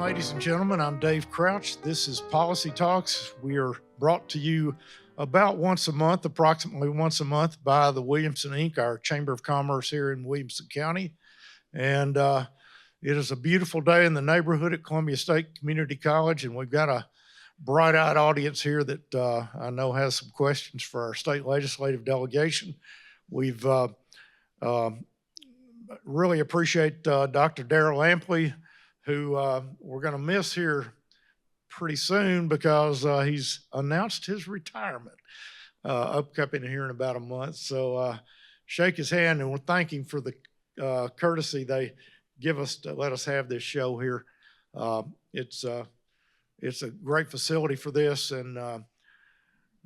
ladies and gentlemen. I'm Dave Crouch. This is Policy Talks. We are brought to you about once a month, approximately once a month, by the Williamson Inc., our Chamber of Commerce here in Williamson County. And it is a beautiful day in the neighborhood at Columbia State Community College, and we've got a bright-eyed audience here that I know has some questions for our state legislative delegation. We've really appreciate Dr. Darrell Lampley, who we're going to miss here pretty soon because he's announced his retirement upcoming here in about a month. So shake his hand and we'll thank him for the courtesy they give us to let us have this show here. It's a great facility for this, and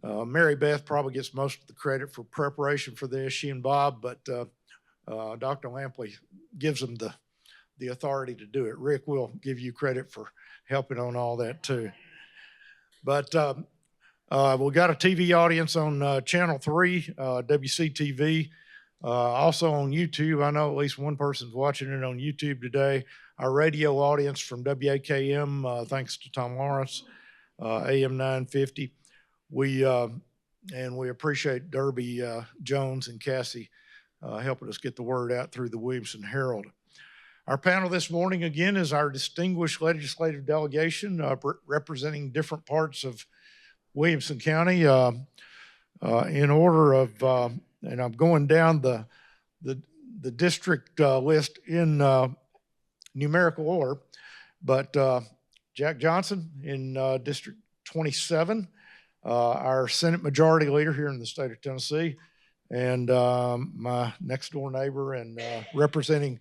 Mary Beth probably gets most of the credit for preparation for this, she and Bob, but Dr. Lampley gives them the authority to do it. Rick will give you credit for helping on all that too. But we've got a TV audience on Channel 3, WCTV, also on YouTube. I know at least one person's watching it on YouTube today. Our radio audience from WAKM, thanks to Tom Lawrence, AM 950. We appreciate Derby Jones and Cassie helping us get the word out through the Williamson Herald. Our panel this morning, again, is our distinguished legislative delegation representing different parts of Williamson County. In order of, and I'm going down the district list in numerical order, but Jack Johnson in District 27, our Senate Majority Leader here in the state of Tennessee, and my next door neighbor and representing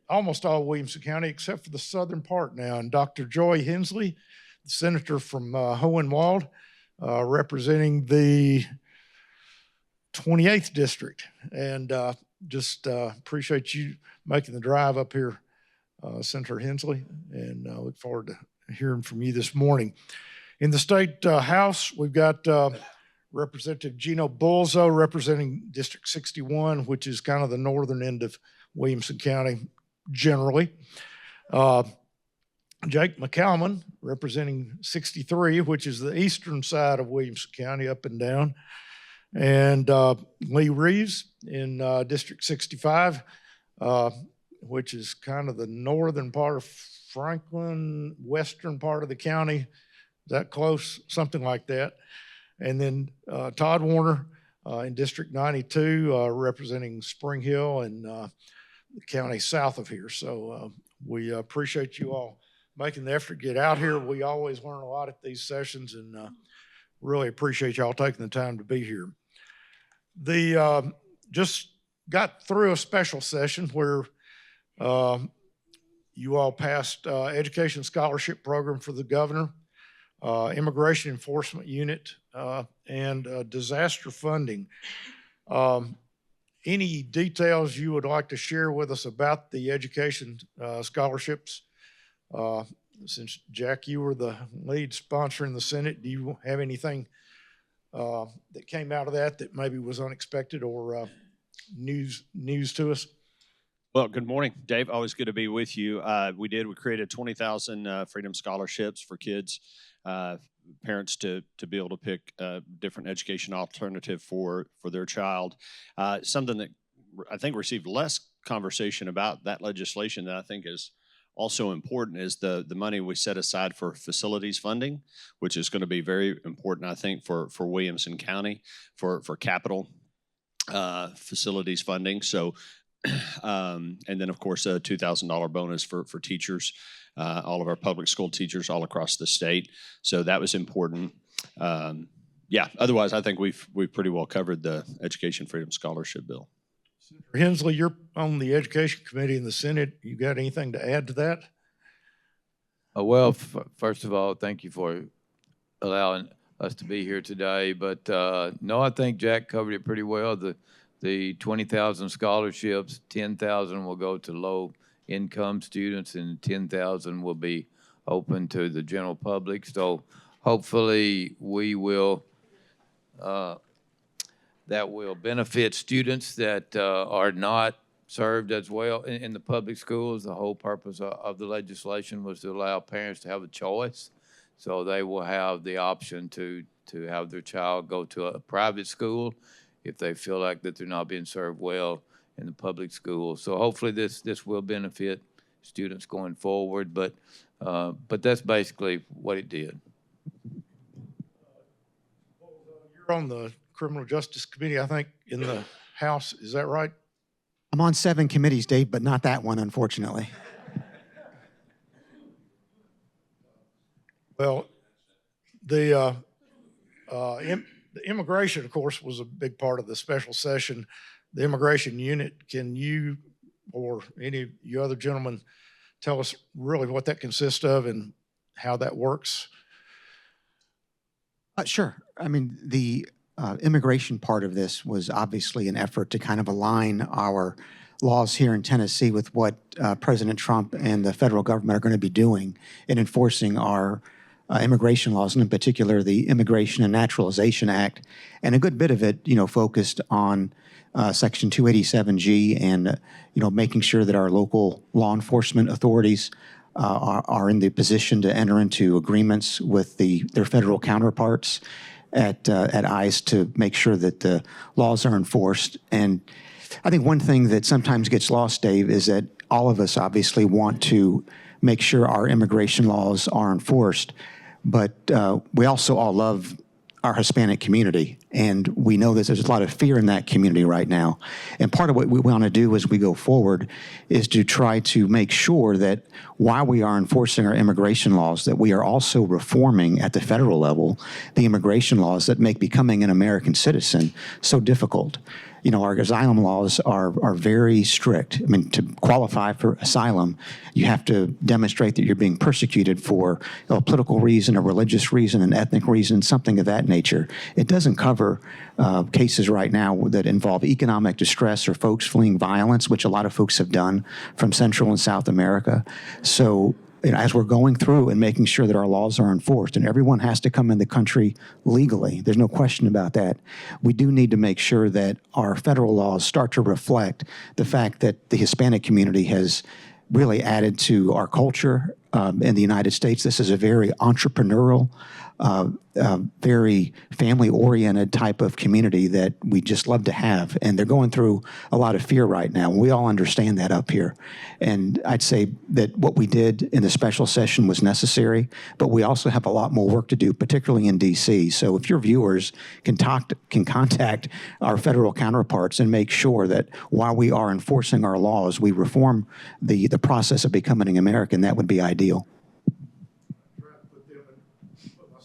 almost all Williamson County except for the southern part now, and Dr. Joy Hensley, the senator from Hohenwald, representing the 28th district, and just appreciate you making the drive up here, Senator Hensley, and look forward to hearing from you this morning. In the state House, we've got Representative Gino Bulzo representing District 61, which is kind of the northern end of Williamson County generally. Jake McCalman representing 63, which is the eastern side of Williamson County up and down. And Lee Reeves in District 65, which is kind of the northern part of Franklin, western part of the county. Is that close? Something like that. And then Todd Warner in District 92, representing Spring Hill and the county south of here. So we appreciate you all making the effort to get out here. We always learn a lot at these sessions, and really appreciate y'all taking the time to be here. Just got through a special session where you all passed education scholarship program for the governor, immigration enforcement unit, and disaster funding. Any details you would like to share with us about the education scholarships? Since Jack, you were the lead sponsor in the Senate, do you have anything that came out of that maybe was unexpected or news to us? Well, good morning, Dave. Always good to be with you. We created 20,000 Freedom Scholarships for kids, parents to be able to pick a different education alternative for their child. Something that I think received less conversation about that legislation that I think is also important is the money we set aside for facilities funding, which is going to be very important, I think, for Williamson County for capital facilities funding. So, and then of course a $2,000 bonus for teachers, all of our public school teachers all across the state. So that was important. Yeah. Otherwise, I think we've pretty well covered the Education Freedom Scholarship bill. Senator Hensley, you're on the Education Committee in the Senate. You got anything to add to that? Well, first of all, thank you for allowing us to be here today. But no, I think Jack covered it pretty well. The 20,000 scholarships, 10,000 will go to low-income students, and 10,000 will be open to the general public. So hopefully we will that will benefit students that are not served as well in the public schools. The whole purpose of the legislation was to allow parents to have a choice. So they will have the option to have their child go to a private school if they feel like that they're not being served well in the public school. So hopefully this will benefit students going forward, but that's basically what it did. You're on the Criminal Justice Committee, I think, in the House. Is that right? I'm on 7 committees, Dave, but not that one, unfortunately. Well, the immigration, of course, was a big part of the special session. The immigration unit, can you or any of you other gentlemen tell us really what that consists of and how that works? Sure. I mean, the immigration part of this was obviously an effort to kind of align our laws here in Tennessee with what President Trump and the federal government are going to be doing in enforcing our immigration laws, and in particular the Immigration and Naturalization Act. And a good bit of it, focused on Section 287G and, making sure that our local law enforcement authorities are in the position to enter into agreements with their federal counterparts at ICE to make sure that the laws are enforced. And I think one thing that sometimes gets lost, Dave, is that all of us obviously want to make sure our immigration laws are enforced, but we also all love our Hispanic community, and we know that there's a lot of fear in that community right now. And part of what we want to do as we go forward is to try to make sure that while we are enforcing our immigration laws, that we are also reforming at the federal level the immigration laws that make becoming an American citizen so difficult. Our asylum laws are very strict. I mean, to qualify for asylum, you have to demonstrate that you're being persecuted for a political reason, a religious reason, an ethnic reason, something of that nature. It doesn't cover cases right now that involve economic distress or folks fleeing violence, which a lot of folks have done from Central and South America. So, as we're going through and making sure that our laws are enforced, and everyone has to come in the country legally, there's no question about that, we do need to make sure that our federal laws start to reflect the fact that the Hispanic community has really added to our culture in the United States. This is a very entrepreneurial, very family-oriented type of community that we just love to have. And they're going through a lot of fear right now. We all understand that up here. And I'd say that what we did in the special session was necessary, but we also have a lot more work to do, particularly in D.C. So if your viewers can contact our federal counterparts and make sure that while we are enforcing our laws, we reform the process of becoming an American, that would be ideal.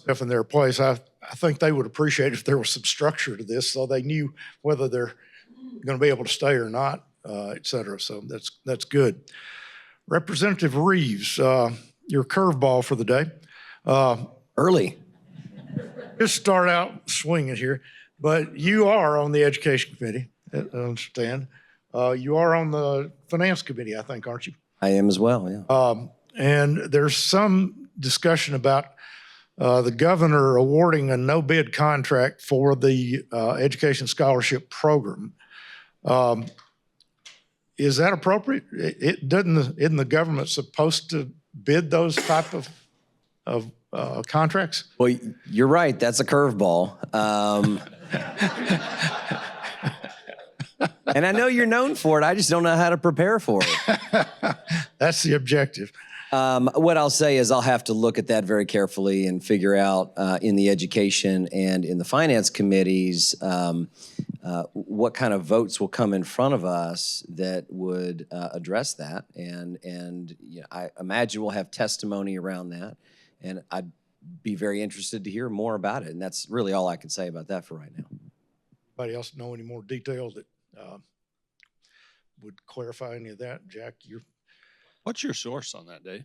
Myself in their place, I think they would appreciate if there was some structure to this so they knew whether they're going to be able to stay or not, et cetera. So that's good. Representative Reeves, your curveball for the day. Early. Just start out swinging here, but you are on the Education Committee, I understand. You are on the Finance Committee, I think, aren't you? I am as well, yeah. And there's some discussion about the governor awarding a no-bid contract for the Education Scholarship Program. Is that appropriate? Isn't the government supposed to bid those type of contracts? Well, you're right. That's a curveball. And I know you're known for it. I just don't know how to prepare for it. That's the objective. What I'll say is I'll have to look at that very carefully and figure out in the education and in the finance committees what kind of votes will come in front of us that would address that. And I imagine we'll have testimony around that. And I'd be very interested to hear more about it. And that's really all I can say about that for right now. Anybody else know any more details that would clarify any of that? Jack, What's your source on that, Dave?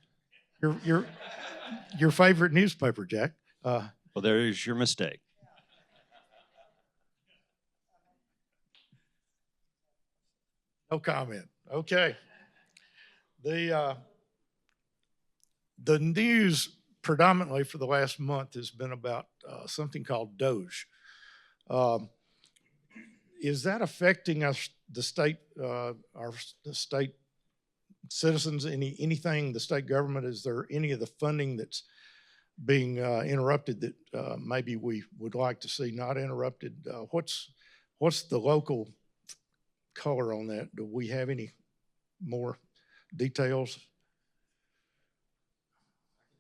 your favorite newspaper, Jack. Well, there is your mistake. No comment. Okay. The news predominantly for the last month has been about something called Doge. is that affecting us, the state, the state citizens, anything, the state government? Is there any of the funding that's being interrupted that maybe we would like to see not interrupted? What's the local color on that? Do we have any more details?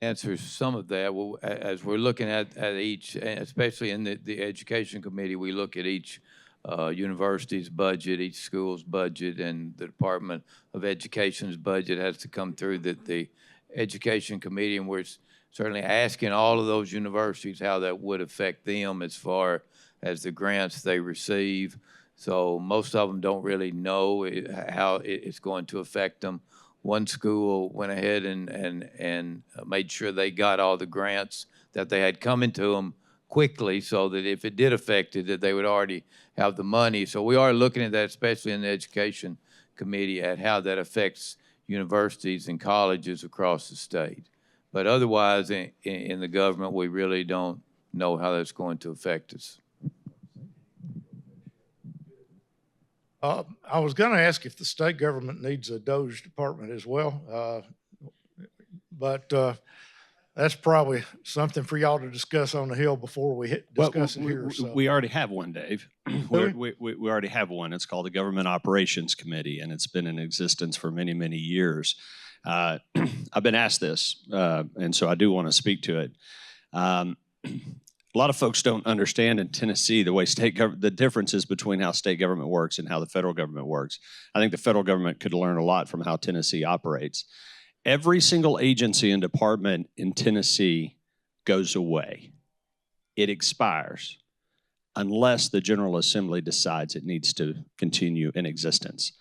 Answer some of that. Well, as we're looking at each, especially in the education committee, we look at each university's budget, each school's budget, and the Department of Education's budget has to come through the education committee, and we're certainly asking all of those universities how that would affect them as far as the grants they receive. So most of them don't really know how it's going to affect them. One school went ahead and made sure they got all the grants that they had coming to them quickly, so that if it did affect it, that they would already have the money. So we are looking at that, especially in the education committee, at how that affects universities and colleges across the state. But otherwise, in the government, we really don't know how that's going to affect us. I was going to ask if the state government needs a Doge department as well, but that's probably something for y'all to discuss on the Hill before we discuss it here. So. We already have one, Dave. We already have one. It's called the Government Operations Committee, and it's been in existence for many, many years. I've been asked this, and so I do want to speak to it. A lot of folks don't understand in Tennessee the way the differences between how state government works and how the federal government works. I think the federal government could learn a lot from how Tennessee operates. Every single agency and department in Tennessee goes away. It expires unless the General Assembly decides it needs to continue in existence.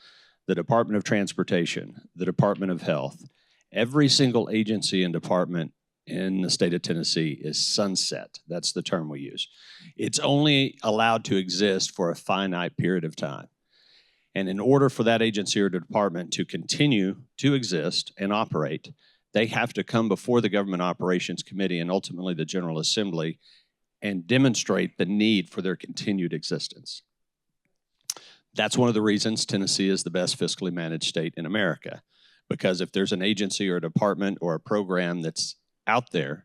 The Department of Transportation, the Department of Health, every single agency and department in the state of Tennessee is sunset. That's the term we use. It's only allowed to exist for a finite period of time. And in order for that agency or department to continue to exist and operate, they have to come before the Government Operations Committee and ultimately the General Assembly and demonstrate the need for their continued existence. That's one of the reasons Tennessee is the best fiscally managed state in America. Because if there's an agency or a department or a program that's out there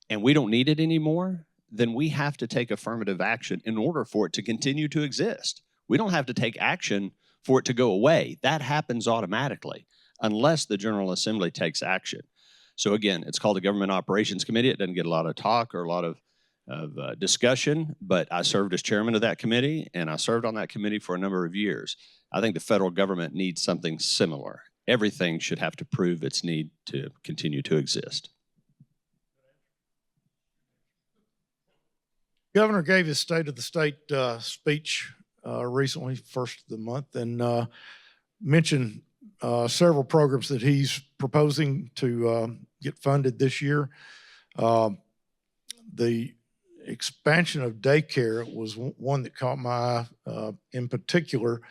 and we don't need it anymore, then we have to take affirmative action in order for it to continue to exist. We don't have to take action for it to go away. That happens automatically unless the General Assembly takes action. So again, it's called the Government Operations Committee. It doesn't get a lot of talk or a lot of discussion, but I served as chairman of that committee, and I served on that committee for a number of years. I think the federal government needs something similar. Everything should have to prove its need to continue to exist. Governor gave his State of the State speech recently, first of the month, and mentioned several programs that he's proposing to get funded this year. The expansion of daycare was one that caught my eye in particular.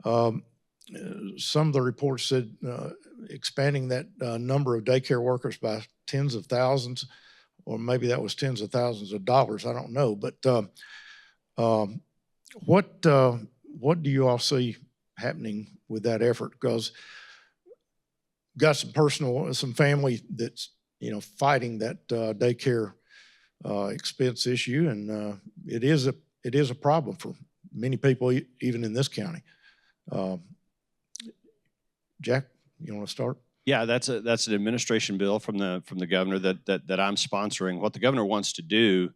Some of the reports said expanding that number of daycare workers by tens of thousands, or maybe that was tens of thousands of dollars. I don't know. But what do you all see happening with that effort? Because got some family that's fighting that daycare expense issue, and it is a problem for many people, even in this county. Jack, you want to start? Yeah, that's an administration bill from the governor that I'm sponsoring. What the governor wants to do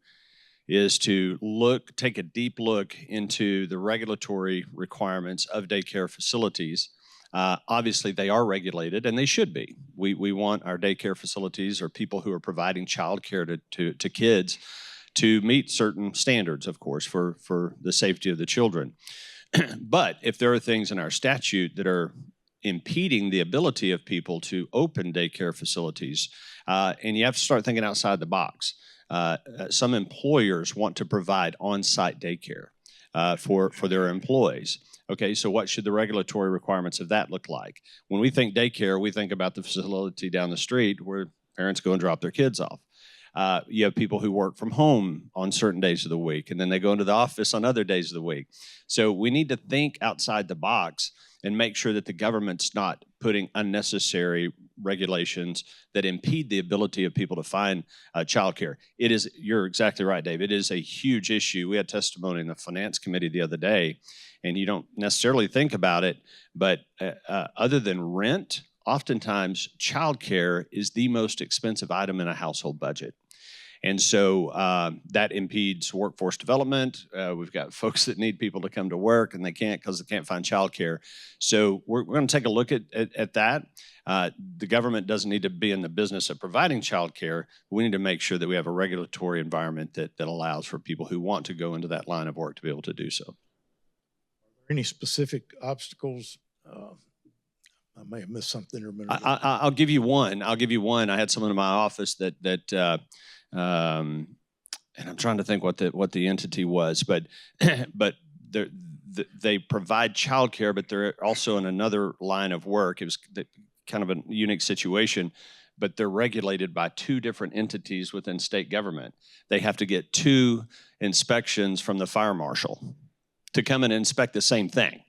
is to take a deep look into the regulatory requirements of daycare facilities. Obviously, they are regulated, and they should be. We want our daycare facilities, or people who are providing child care to kids, to meet certain standards, of course, for the safety of the children. But if there are things in our statute that are impeding the ability of people to open daycare facilities, and you have to start thinking outside the box. Some employers want to provide on-site daycare for their employees. Okay, so what should the regulatory requirements of that look like? When we think daycare, we think about the facility down the street where parents go and drop their kids off. You have people who work from home on certain days of the week, and then they go into the office on other days of the week. So we need to think outside the box and make sure that the government's not putting unnecessary regulations that impede the ability of people to find childcare. You're exactly right, Dave. It is a huge issue. We had testimony in the Finance Committee the other day, and you don't necessarily think about it, but other than rent, oftentimes childcare is the most expensive item in a household budget. And so that impedes workforce development. We've got folks that need people to come to work, and they can't because they can't find childcare. So we're going to take a look at that. The government doesn't need to be in the business of providing childcare. We need to make sure that we have a regulatory environment that allows for people who want to go into that line of work to be able to do so. Any specific obstacles? I may have missed something. I'll give you one. I had someone in my office that and I'm trying to think what the entity was, but they provide childcare, but they're also in another line of work. It was kind of a unique situation, but they're regulated by two different entities within state government. They have to get 2 inspections from the fire marshal to come and inspect the same thing.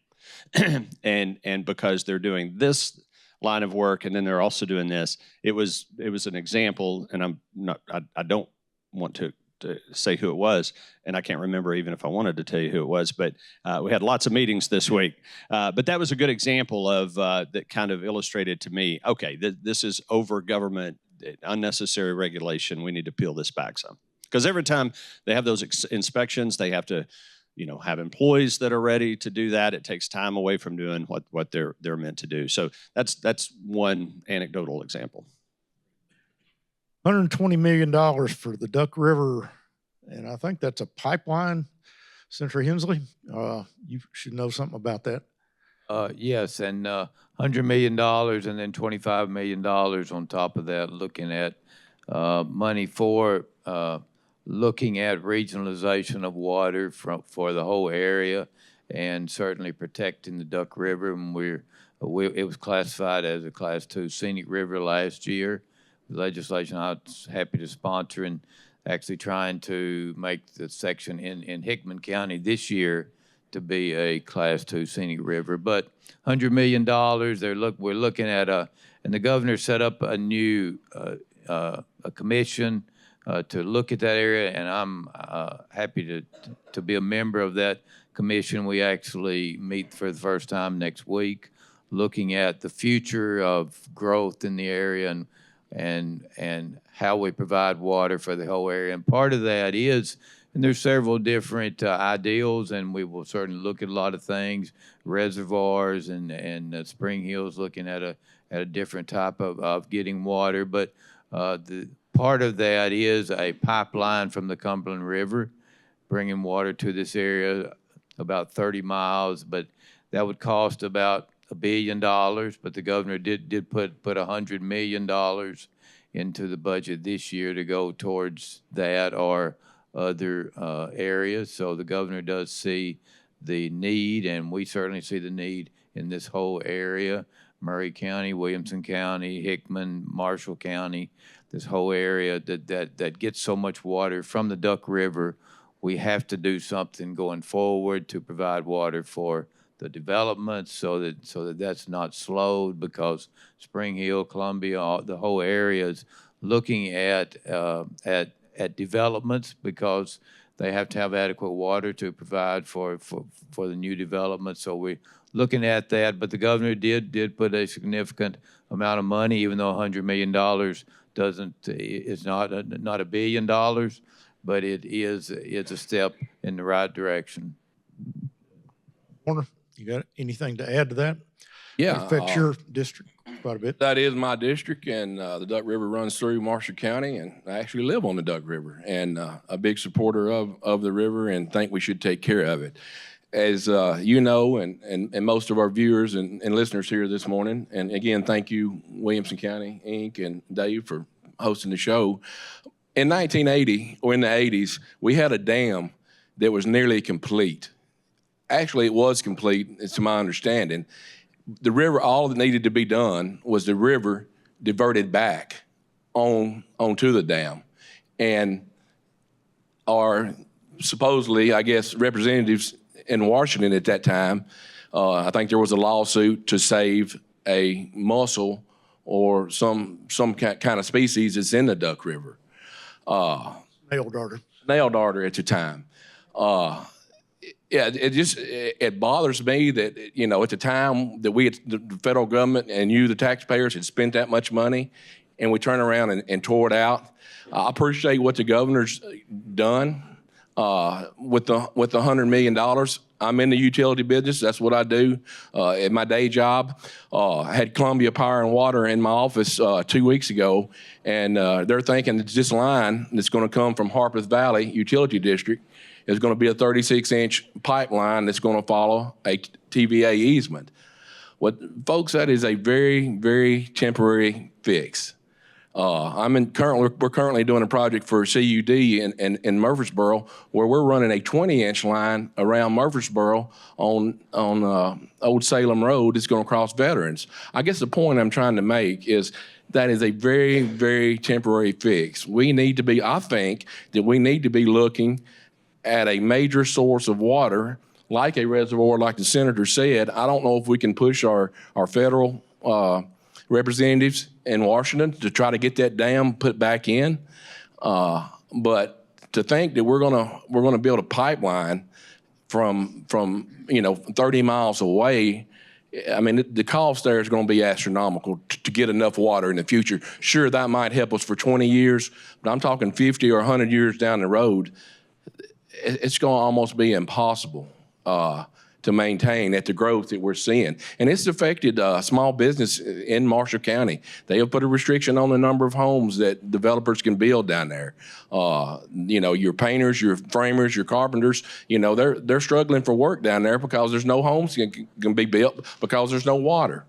and because they're doing this line of work and then they're also doing this, it was an example, and I don't want to say who it was, and I can't remember even if I wanted to tell you who it was, but we had lots of meetings this week. But that was a good example of that kind of illustrated to me, okay, this is over government, unnecessary regulation. We need to peel this back some. Because every time they have those inspections, they have to have employees that are ready to do that. It takes time away from doing what they're meant to do. So that's one anecdotal example. $120 million for the Duck River, and I think that's a pipeline, Senator Hensley. You should know something about that. Yes, and $100 million and then $25 million on top of that, looking at money for looking at regionalization of water for the whole area, and certainly protecting the Duck River. And it was classified as a Class 2 scenic river last year. The legislation I was happy to sponsor, and actually trying to make the section in Hickman County this year to be a Class 2 scenic river. But $100 million, we're looking at and the governor set up a new a commission to look at that area, and I'm happy to be a member of that commission. We actually meet for the first time next week, looking at the future of growth in the area and how we provide water for the whole area. And part of that is, and there's several different ideals, and we will certainly look at a lot of things, reservoirs and Spring Hill's looking at a different type of getting water. But the part of that is a pipeline from the Cumberland River, bringing water to this area about 30 miles, but that would cost about $1 billion, but the governor did put $100 million into the budget this year to go towards that or other areas. So the governor does see the need, and we certainly see the need in this whole area, Murray County, Williamson County, Hickman, Marshall County, this whole area that gets so much water from the Duck River. We have to do something going forward to provide water for the development so that that's not slowed, because Spring Hill, Columbia, the whole area is looking at developments, because they have to have adequate water to provide for the new development. So we're looking at that, but the governor did put a significant amount of money, even though $100 million is not $1 billion, but it's a step in the right direction. Warner, you got anything to add to that? Yeah. It affects your district quite a bit. That is my district, and the Duck River runs through Marshall County, and I actually live on the Duck River, and a big supporter of the river, and think we should take care of it. As you know, and most of our viewers and listeners here this morning, and again, thank you, Williamson County, Inc., and Dave for hosting the show. In 1980, or in the 80s, we had a dam that was nearly complete. Actually, it was complete, to my understanding. The river, all that needed to be done was the river diverted back onto the dam. and our supposedly, I guess, representatives in Washington at that time, I think there was a lawsuit to save a mussel or some kind of species that's in the Duck River. Nail darter. Nail darter at the time. Yeah, it bothers me that, you know, at the time that the federal government and you, the taxpayers, had spent that much money, and we turn around and tore it out. I appreciate what the governor's done with the $100 million. I'm in the utility business. That's what I do at my day job. I had Columbia Power and Water in my office 2 weeks ago, and they're thinking that this line that's going to come from Harpeth Valley Utility District is going to be a 36-inch pipeline that's going to follow a TVA easement. What, folks, that is a very, very temporary fix. We're currently doing a project for CUD in Murfreesboro, where we're running a 20-inch line around Murfreesboro on Old Salem Road. It's going to cross Veterans. I guess the point I'm trying to make is that is a very, very temporary fix. I think that we need to be looking at a major source of water, like a reservoir, like the senator said. I don't know if we can push our federal representatives in Washington to try to get that dam put back in. But to think that we're gonna build a pipeline from 30 miles away, I mean, the cost there is going to be astronomical to get enough water in the future. Sure, that might help us for 20 years, but I'm talking 50 or 100 years down the road. It's going to almost be impossible to maintain at the growth that we're seeing. And it's affected small business in Marshall County. They have put a restriction on the number of homes that developers can build down there. Your painters, your framers, your carpenters, they're struggling for work down there because there's no homes can be built because there's no water.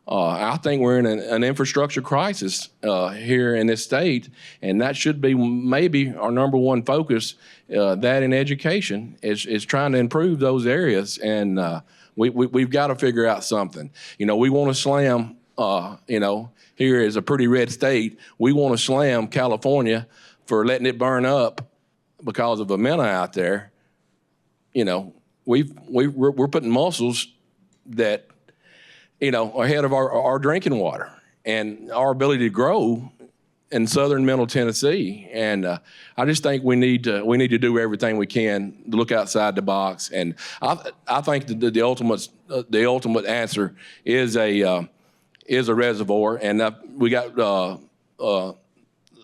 I think we're in an infrastructure crisis here in this state, and that should be maybe our number one focus. That in education is trying to improve those areas, and we've got to figure out something. We want to slam. Here is a pretty red state. We want to slam California for letting it burn up because of amena out there. We're putting mussels that ahead of our drinking water and our ability to grow in southern Middle Tennessee. And I just think we need to do everything we can to look outside the box. And I think the ultimate answer is a reservoir. And we got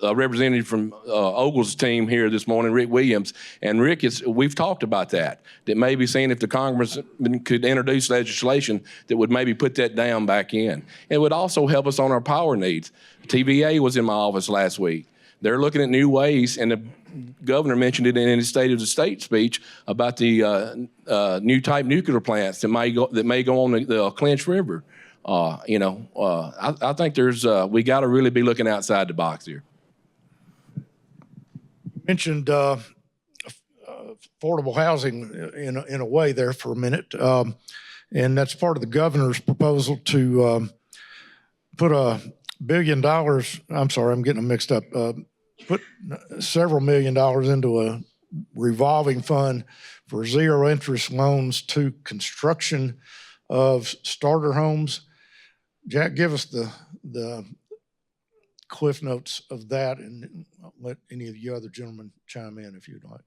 a representative from Ogle's team here this morning, Rick Williams, and we've talked about that maybe seeing if the Congress could introduce legislation that would maybe put that dam back in. It would also help us on our power needs. TVA was in my office last week. They're looking at new ways, and the governor mentioned it in his State of the State speech about the new type nuclear plants that may go on the Clinch River. I think we got to really be looking outside the box here. Mentioned affordable housing in a way there for a minute, and that's part of the governor's proposal to put $1 billion. I'm sorry, I'm getting them mixed up. Put several $1 million into a revolving fund for zero interest loans to construction of starter homes. Jack, give us the cliff notes of that, and let any of you other gentlemen chime in if you'd like.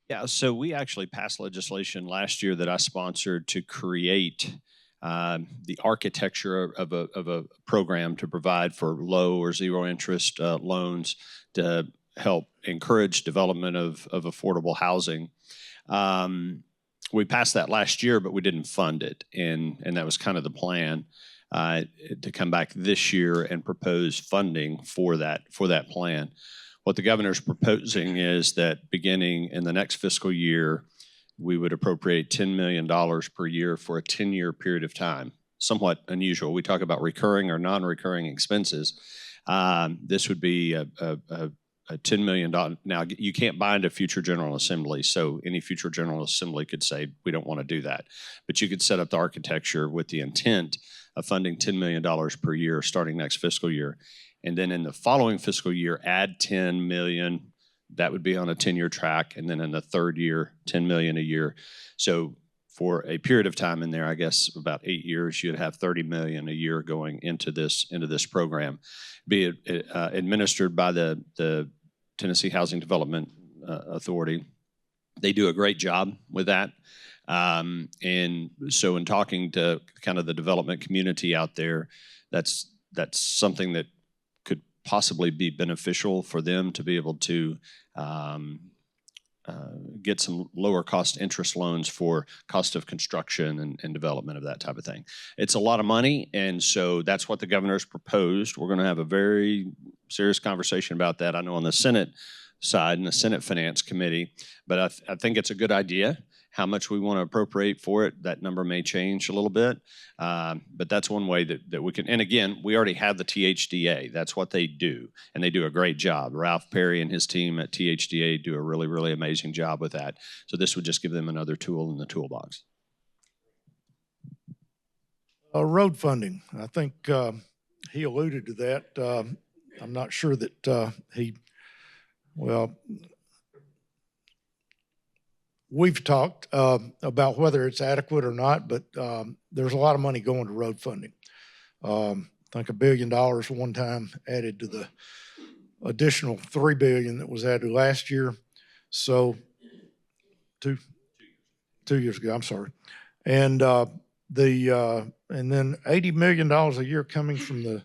Yeah, so we actually passed legislation last year that I sponsored to create the architecture of a program to provide for low or zero interest loans to help encourage development of affordable housing. We passed that last year, but we didn't fund it, and that was kind of the plan. To come back this year and propose funding for that plan. What the governor's proposing is that beginning in the next fiscal year, we would appropriate $10 million per year for a 10-year period of time. Somewhat unusual. We talk about recurring or non-recurring expenses. This would be a $10 million. Now, you can't bind a future General Assembly, so any future General Assembly could say, we don't want to do that. But you could set up the architecture with the intent of funding $10 million per year starting next fiscal year. and then in the following fiscal year, add 10 million. That would be on a 10-year track, and then in the third year, 10 million a year. So for a period of time in there, I guess about 8 years, you'd have 30 million a year going into this program, be it administered by the Tennessee Housing Development Authority. They do a great job with that. And so in talking to kind of the development community out there, that's something that could possibly be beneficial for them to be able to get some lower cost interest loans for cost of construction and development of that type of thing. It's a lot of money, and so that's what the governor's proposed. We're going to have a very serious conversation about that, I know, on the Senate side and the Senate Finance Committee, but I think it's a good idea. How much we want to appropriate for it, that number may change a little bit, but that's one way that we can. And again, we already have the THDA. That's what they do, and they do a great job. Ralph Perry and his team at THDA do a really, really amazing job with that. So this would just give them another tool in the toolbox. Road funding, I think he alluded to that. I'm not sure that we've talked about whether it's adequate or not, but there's a lot of money going to road funding. I think $1 billion one time added to the additional $3 billion that was added last year. So 2 years ago, I'm sorry. And and then $80 million a year coming from the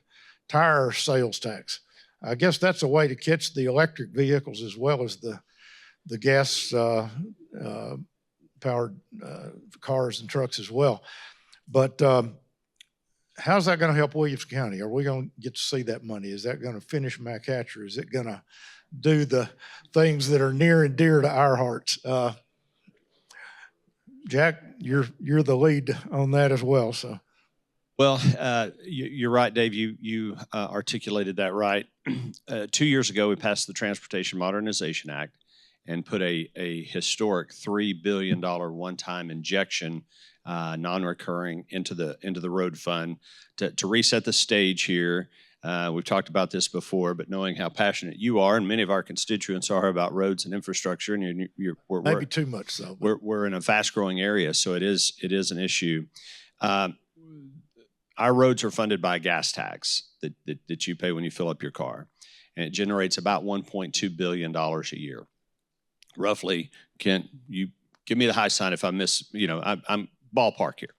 tire sales tax. I guess that's a way to catch the electric vehicles as well as the gas powered cars and trucks as well. But how's that going to help Williamson County? Are we going to get to see that money? Is that going to finish McHatcher? Is it going to do the things that are near and dear to our hearts? Jack, you're the lead on that as well. So. Well, you're right, Dave. You articulated that right. 2 years ago, we passed the Transportation Modernization Act and put a historic $3 billion one-time injection, non-recurring, into the road fund to reset the stage here. We've talked about this before, but knowing how passionate you are and many of our constituents are about roads and infrastructure, and we're maybe too much so. We're in a fast-growing area, so it is an issue. Our roads are funded by a gas tax that you pay when you fill up your car, and it generates about $1.2 billion a year. Roughly, Kent, you give me the high sign if I miss, I'm ballpark here.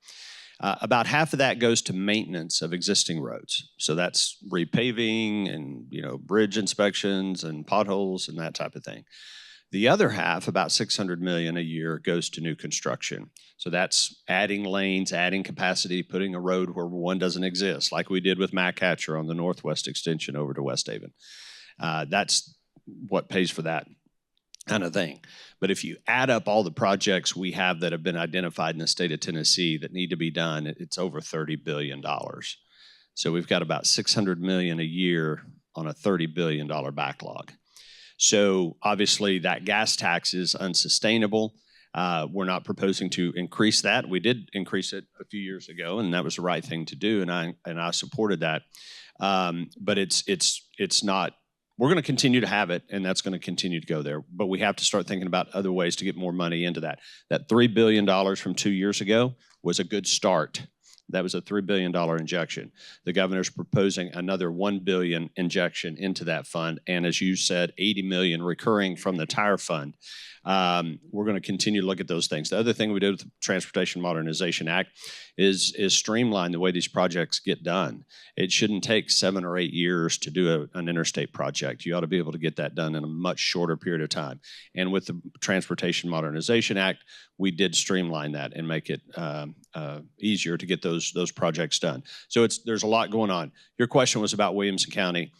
About half of that goes to maintenance of existing roads. So that's repaving and, bridge inspections and potholes and that type of thing. The other half, about $600 million a year, goes to new construction. So that's adding lanes, adding capacity, putting a road where one doesn't exist, like we did with McHatcher on the northwest extension over to West Haven. That's what pays for that kind of thing. But if you add up all the projects we have that have been identified in the state of Tennessee that need to be done, it's over $30 billion. So we've got about $600 million a year on a $30 billion backlog. So obviously that gas tax is unsustainable. We're not proposing to increase that. We did increase it a few years ago, and that was the right thing to do, and I supported that. But it's not. We're going to continue to have it, and that's going to continue to go there. But we have to start thinking about other ways to get more money into that. That $3 billion from 2 years ago was a good start. That was a $3 billion injection. The governor's proposing another $1 billion injection into that fund, and as you said, $80 million recurring from the tire fund. We're going to continue to look at those things. The other thing we did with the Transportation Modernization Act is streamline the way these projects get done. It shouldn't take 7 or 8 years to do an interstate project. You ought to be able to get that done in a much shorter period of time. And with the Transportation Modernization Act, we did streamline that and make it easier to get those projects done. So there's a lot going on. Your question was about Williamson County.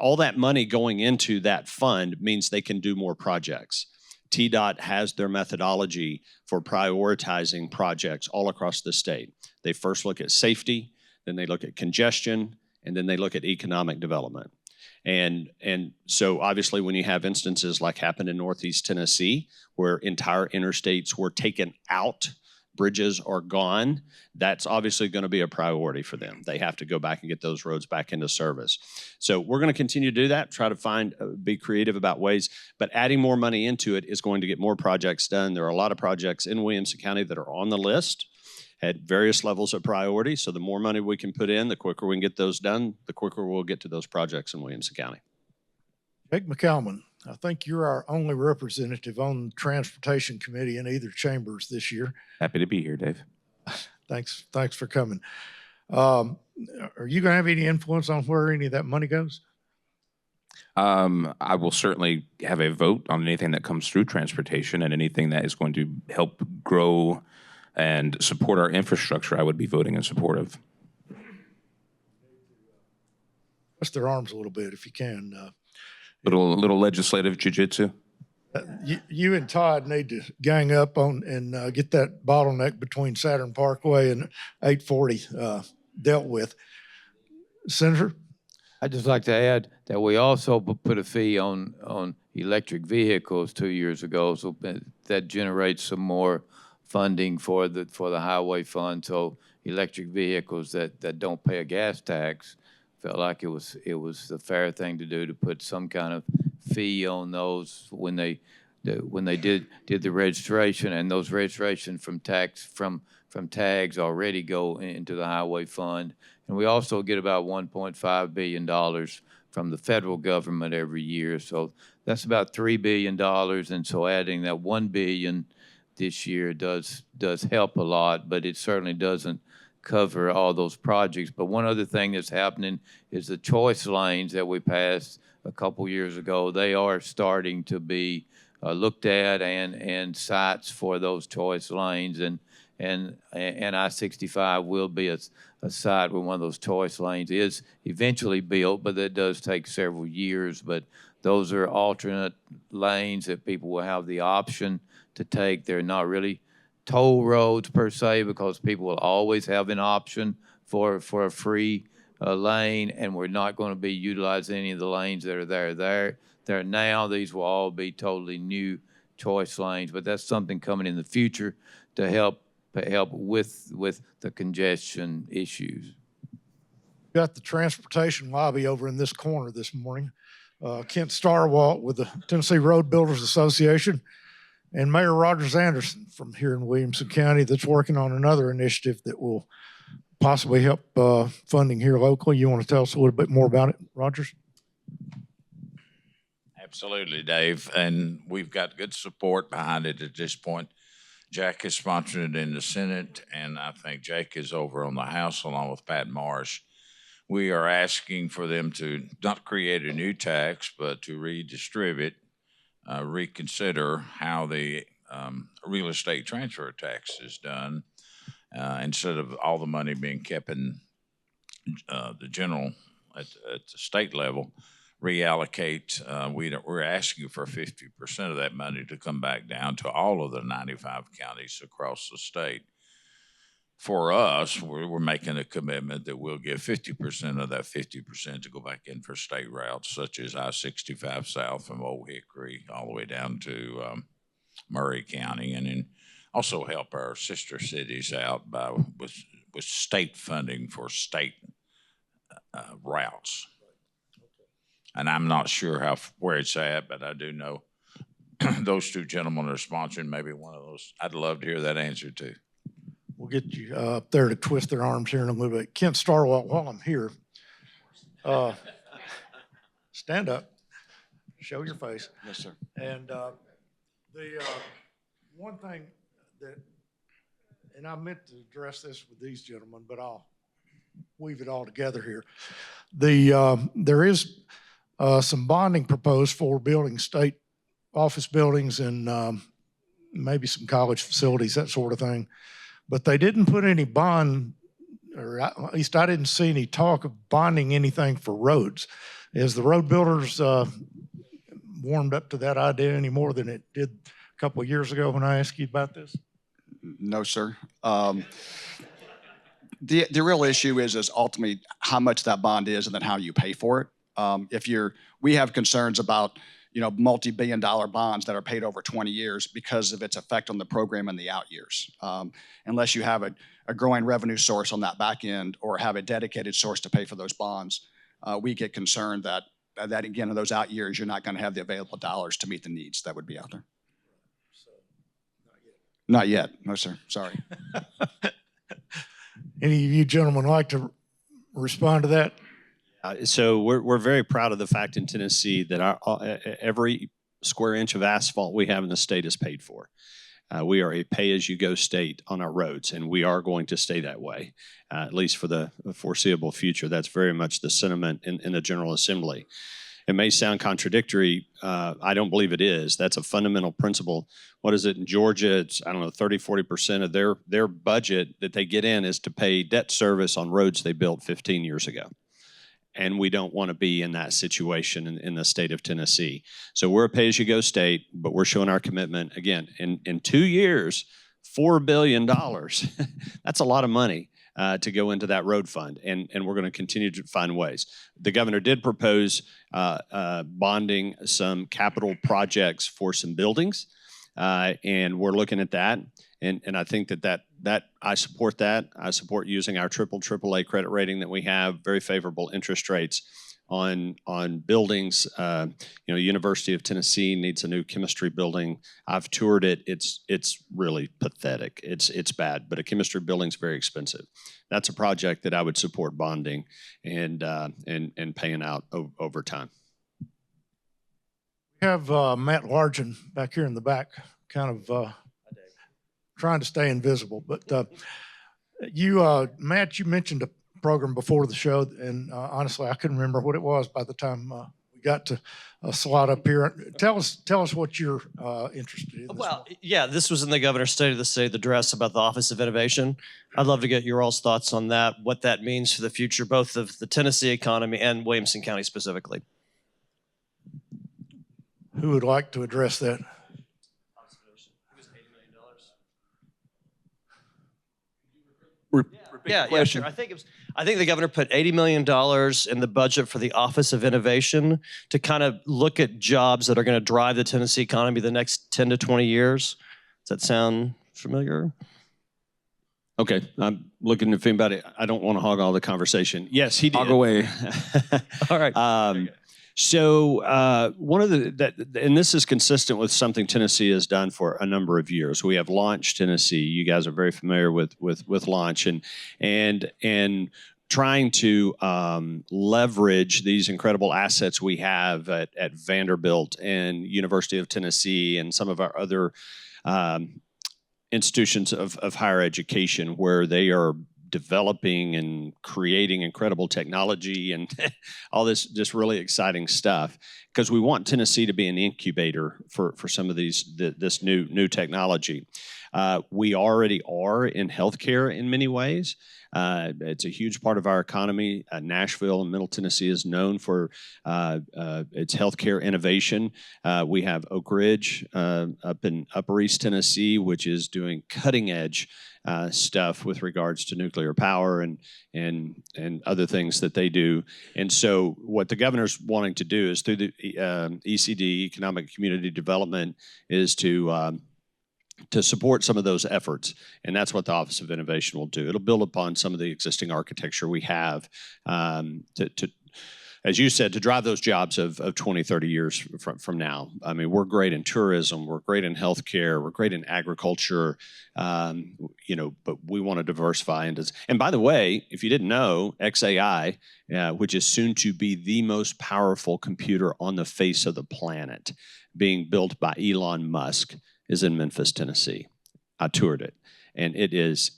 All that money going into that fund means they can do more projects. TDOT has their methodology for prioritizing projects all across the state. They first look at safety, then they look at congestion, and then they look at economic development. And so obviously when you have instances like happened in Northeast Tennessee, where entire interstates were taken out bridges are gone, that's obviously going to be a priority for them. They have to go back and get those roads back into service. So we're going to continue to do that, try to find, be creative about ways, but adding more money into it is going to get more projects done. There are a lot of projects in Williamson County that are on the list at various levels of priority. So the more money we can put in, the quicker we can get those done, the quicker we'll get to those projects in Williamson County. Jake McCalman, I think you're our only representative on the Transportation Committee in either chambers this year. Happy to be here, Dave. Thanks for coming. Are you going to have any influence on where any of that money goes? I will certainly have a vote on anything that comes through transportation, and anything that is going to help grow and support our infrastructure, I would be voting in support of. Twist their arms a little bit if you can. Little legislative jujitsu. You and Todd need to gang up on and get that bottleneck between Saturn Parkway and 840 dealt with. Senator? I'd just like to add that we also put a fee on electric vehicles 2 years ago, so that generates some more funding for the highway fund. So electric vehicles that don't pay a gas tax, felt like it was the fair thing to do, to put some kind of fee on those when they did the registration, and those registration from tags already go into the highway fund. And we also get about $1.5 billion from the federal government every year. So that's about $3 billion. And so adding that $1 billion this year does help a lot, but it certainly doesn't cover all those projects. But one other thing that's happening is the choice lanes that we passed a couple years ago. They are starting to be looked at, and sites for those choice lanes, and I-65 will be a site where one of those choice lanes is eventually built, but that does take several years. But those are alternate lanes that people will have the option to take. They're not really toll roads per se, because people will always have an option for a free lane, and we're not going to be utilizing any of the lanes that are there now. These will all be totally new choice lanes, but that's something coming in the future to help with the congestion issues. Got the transportation lobby over in this corner this morning. Kent Starwalt with the Tennessee Road Builders Association, and Mayor Rogers Anderson from here in Williamson County, that's working on another initiative that will possibly help funding here locally. You want to tell us a little bit more about it, Rogers? Absolutely, Dave. And we've got good support behind it at this point. Jack is sponsoring it in the Senate, and I think Jake is over on the House along with Pat Marsh. We are asking for them to not create a new tax, but to redistribute, reconsider how the real estate transfer tax is done, instead of all the money being kept in the general at the state level. Reallocate. We're asking for 50% of that money to come back down to all of the 95 counties across the state. For us, we're making a commitment that we'll give 50% of that 50% to go back in for state routes, such as I-65 south from Old Hickory all the way down to Murray County, and then also help our sister cities out with state funding for state routes. And I'm not sure where it's at, but I do know those two gentlemen are sponsoring maybe one of those. I'd love to hear that answer too. We'll get you up there to twist their arms here in a little bit. Kent Starwalt, while I'm here, stand up, show your face. Yes, sir. And the one thing that, and I meant to address this with these gentlemen, but I'll weave it all together here. There is some bonding proposed for building state office buildings and maybe some college facilities, that sort of thing. But they didn't put any bond, or at least I didn't see any talk of bonding anything for roads. Is the road builders warmed up to that idea any more than it did a couple of years ago when I asked you about this? No, sir. The real issue is ultimately how much that bond is and then how you pay for it. We have concerns about, multi-billion-dollar bonds that are paid over 20 years because of its effect on the program in the out years. Unless you have a growing revenue source on that back end or have a dedicated source to pay for those bonds, we get concerned that again, in those out years, you're not going to have the available dollars to meet the needs that would be out there. Not yet. No, sir. Sorry. Any of you gentlemen like to respond to that? So we're very proud of the fact in Tennessee that every square inch of asphalt we have in the state is paid for. We are a pay-as-you-go state on our roads, and we are going to stay that way, at least for the foreseeable future. That's very much the sentiment in the General Assembly. It may sound contradictory. I don't believe it is. That's a fundamental principle. What is it in Georgia? It's, I don't know, 30, 40% of their budget that they get in is to pay debt service on roads they built 15 years ago. And we don't want to be in that situation in the state of Tennessee. So we're a pay-as-you-go state, but we're showing our commitment. Again, in 2 years, $4 billion. That's a lot of money to go into that road fund, and we're going to continue to find ways. The governor did propose bonding some capital projects for some buildings, and we're looking at that. And I think that I support that. I support using our AAA credit rating that we have, very favorable interest rates on buildings. University of Tennessee needs a new chemistry building. I've toured it. It's really pathetic. It's bad, but a chemistry building's very expensive. That's a project that I would support bonding and paying out over time. We have Matt Largent back here in the back, kind of trying to stay invisible. But Matt, you mentioned a program before the show, and honestly, I couldn't remember what it was by the time we got to slot up here. Tell us what you're interested in. Well, yeah, this was in the governor's State of the State address about the Office of Innovation. I'd love to get your all's thoughts on that, what that means for the future, both of the Tennessee economy and Williamson County specifically. Who would like to address that? Yeah, sure. I think the governor put $80 million in the budget for the Office of Innovation to kind of look at jobs that are going to drive the Tennessee economy the next 10 to 20 years. Does that sound familiar? Okay, I'm looking if anybody. I don't want to hog all the conversation. Yes, he did. Hog away. All right. So one of and this is consistent with something Tennessee has done for a number of years. We have Launch Tennessee. You guys are very familiar with Launch and trying to leverage these incredible assets we have at Vanderbilt and University of Tennessee and some of our other institutions of higher education where they are developing and creating incredible technology and all this really exciting stuff, because we want Tennessee to be an incubator for some of this new technology. We already are in healthcare in many ways. It's a huge part of our economy. Nashville and Middle Tennessee is known for its healthcare innovation. We have Oak Ridge up in Upper East Tennessee, which is doing cutting edge stuff with regards to nuclear power and other things that they do. And so what the governor's wanting to do is through the ECD, Economic Community Development, is to support some of those efforts. And that's what the Office of Innovation will do. It'll build upon some of the existing architecture we have to as you said, to drive those jobs of 20, 30 years from now. I mean, we're great in tourism, we're great in healthcare, we're great in agriculture, but we want to diversify. And by the way, if you didn't know, XAI, which is soon to be the most powerful computer on the face of the planet, being built by Elon Musk, is in Memphis, Tennessee. I toured it, and it is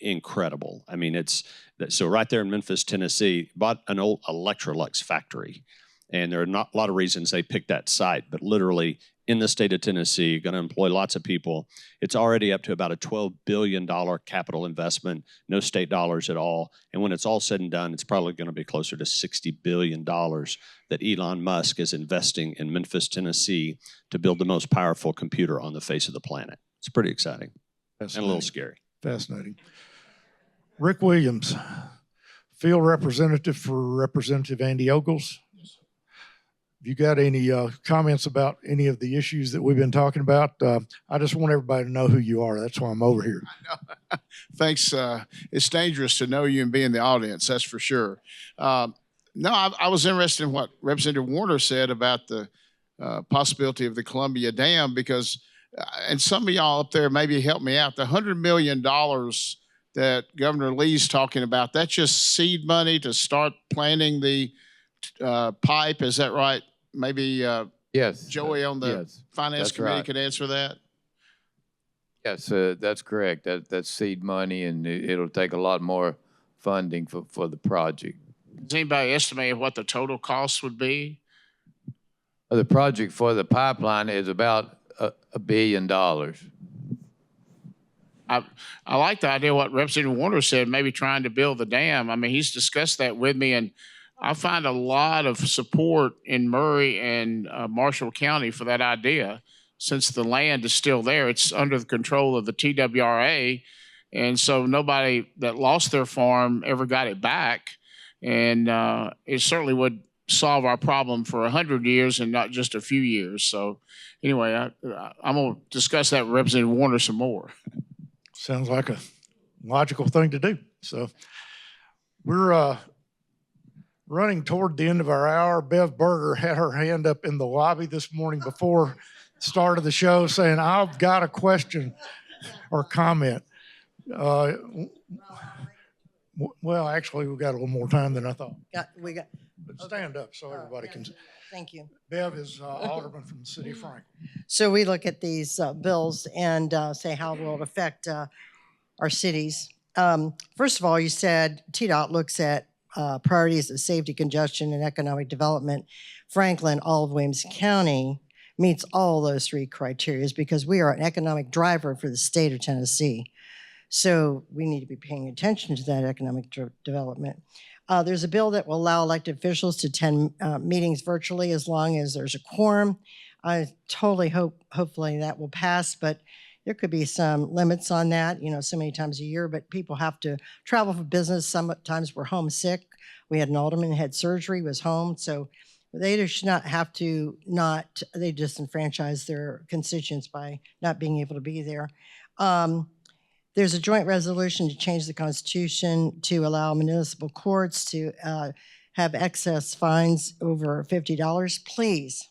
incredible. I mean, so right there in Memphis, Tennessee, bought an old Electrolux factory, and there are not a lot of reasons they picked that site, but literally in the state of Tennessee, going to employ lots of people. It's already up to about a $12 billion capital investment, no state dollars at all. And when it's all said and done, it's probably going to be closer to $60 billion that Elon Musk is investing in Memphis, Tennessee to build the most powerful computer on the face of the planet. It's pretty exciting and a little scary. Fascinating. Rick Williams, field representative for Representative Andy Ogles. If you got any comments about any of the issues that we've been talking about, I just want everybody to know who you are. That's why I'm over here. Thanks. It's dangerous to know you and be in the audience, that's for sure. No, I was interested in what Representative Warner said about the possibility of the Columbia Dam because, and some of y'all up there maybe help me out, the $100 million that Governor Lee's talking about, that's just seed money to start planting the pipe, is that right? Maybe Yes. Joey on the yes, Finance that's Committee right. could answer that. Yes, that's correct. That's seed money, and it'll take a lot more funding for the project. Does anybody estimate what the total cost would be? The project for the pipeline is about $1 billion. I like the idea of what Representative Warner said, maybe trying to build the dam. I mean, he's discussed that with me, and I find a lot of support in Murray and Marshall County for that idea. Since the land is still there, it's under the control of the TWRA, and so nobody that lost their farm ever got it back. And it certainly would solve our problem for 100 years and not just a few years. So anyway, I'm going to discuss that with Representative Warner some more. Sounds like a logical thing to do. So we're running toward the end of our hour. Bev Berger had her hand up in the lobby this morning before the start of the show saying, I've got a question or comment. Well, actually, we've got a little more time than I thought. But stand up so everybody can. Thank you. Bev is alderman from the city of Franklin. So we look at these bills and say how will it affect our cities. First of all, you said TDOT looks at priorities of safety, congestion, and economic development. Franklin, all of Williamson County meets all those three criteria because we are an economic driver for the state of Tennessee. So we need to be paying attention to that economic development. There's a bill that will allow elected officials to attend meetings virtually as long as there's a quorum. I totally hopefully that will pass, but there could be some limits on that, so many times a year, but people have to travel for business. Sometimes we're homesick. We had an alderman who had surgery, was home. So they should not have to they disenfranchise their constituents by not being able to be there. There's a joint resolution to change the Constitution to allow municipal courts to have excess fines over $50. Please,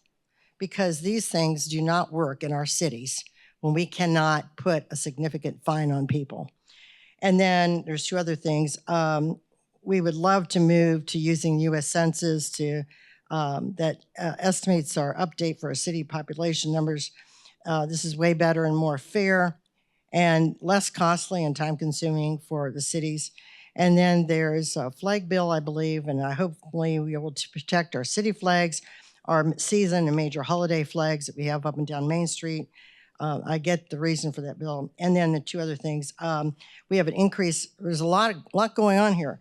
because these things do not work in our cities when we cannot put a significant fine on people. And then there's two other things. We would love to move to using U.S. Census that estimates our update for our city population numbers. This is way better and more fair and less costly and time-consuming for the cities. And then there's a flag bill, I believe, and hopefully we'll be able to protect our city flags, our season and major holiday flags that we have up and down Main Street. I get the reason for that bill. And then the two other things, we have an increase. There's a lot going on here.